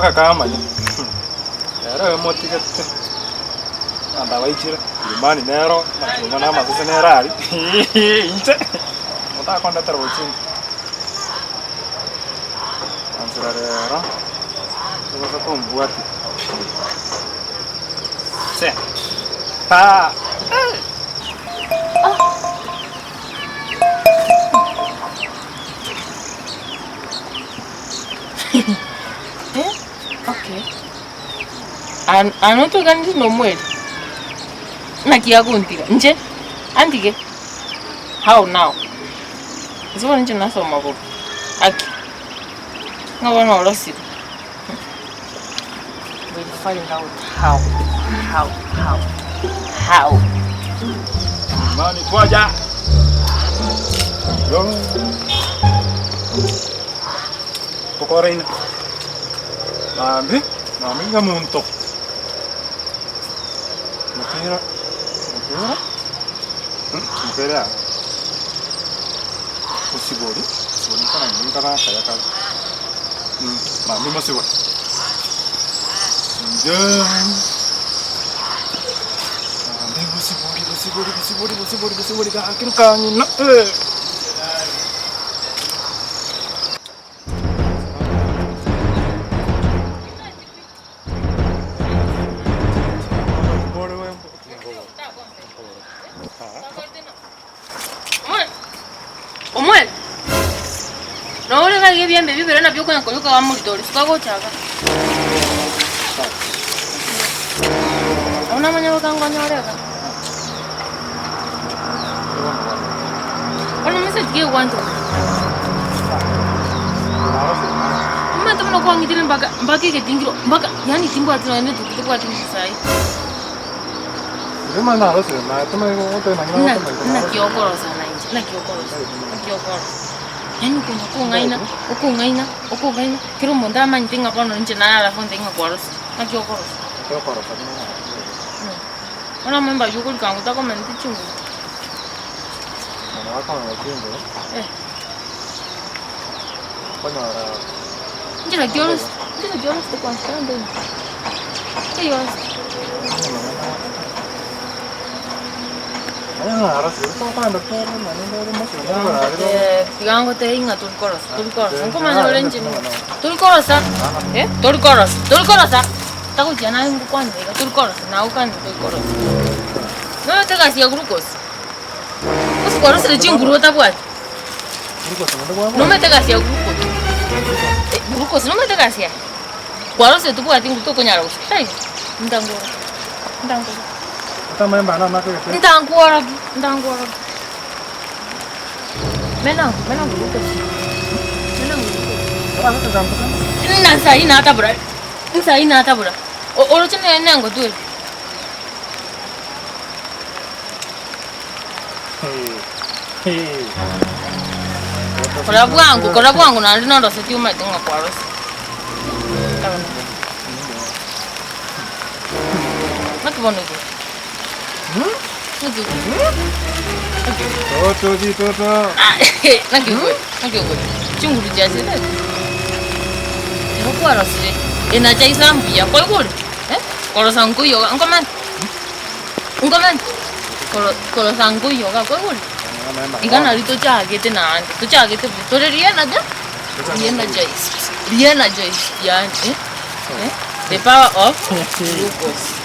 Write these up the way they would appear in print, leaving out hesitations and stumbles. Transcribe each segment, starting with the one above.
waka kama ni. Era motigate. Anda waichira. Imani nero, na na mazese nerari. Inche. Mota konda tarwochin. Ansarara. Cosa combuati. Se. Pa. Okay. Anoto ganji no mweli. Nakia kuntira. Nje? Andige. How now? Zipo nje nasoma bobo. Aki. Ngabona olosida. We'll find out how. Mani twaja. Yo. Pokoreina. Mami nga munto. Mukira. Mukira. Usibori. Sibori kana ngara kaya kala. Mami masibori. Busibori ka akin kanin na. Omwel. No ole ga bien baby pero na byoko yanko yuka wa muritori sikago chaga. Ona manya wakanga nyorega. Ona mese tige wanto. Mama tamno kwa ngidile mpaka ke tingiro mpaka yani timbo atino ene tukite kwa tingi sai. Rema na rose na tama ngoto na ngina. Na kiokoro sana nje. Na kiokoro. Yani uko ngaina. Kiro monda mantinga pono nje na ala fonte nga kwaros. Na kiokoro. Ona memba yugul kangu ta comment chungu. Na waka na chungu. Pana Njira Jones te constando. ¿Qué ibas? Digango te inga tulkoros. ¿Cómo no le entiendo? Tulkoros, ¿eh? Tulkoros. Tago ya na ngu kwanda ega tulkoros. Na ukanda tulkoros. No te gasia grupos. Os koros le chinguru ta buat. No me te gasia grupos. Grupos no me te gasia. Koros tu buat ingu to konyaro. Tai. Ndango. Tama mbana na ke. Ndangora. Menang grupos. Ora ka jampa. Nna sai na tabura. Oro chene nengo tu. Kora bwangu na ndino ndo seti uma tinga kwaros. Nakibono ki. Toto. Nakibo. Chunguru jaje da. Ero kwaros. Ena chai salam pia koi gol. Kalau sangku yoga angkoman. Kalau sangku yoga koi gol. Ikan hari tu cah gitu na. Tu cah gitu. Tu Rian aja. Ya. The power of glucose.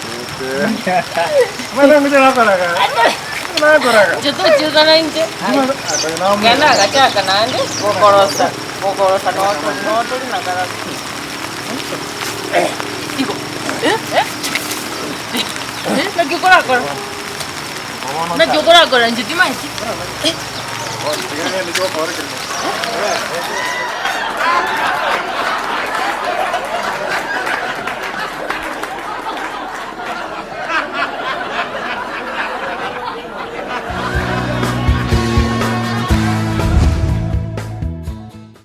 Mana ni jalan karaga? Mana karaga? Jatuh lain je. Kena kaca kena ni. Bokorosa no tu ni nak karaga. Ibu. Lagi kora. Jadi mana sih? Oh, tiga ni juga kora.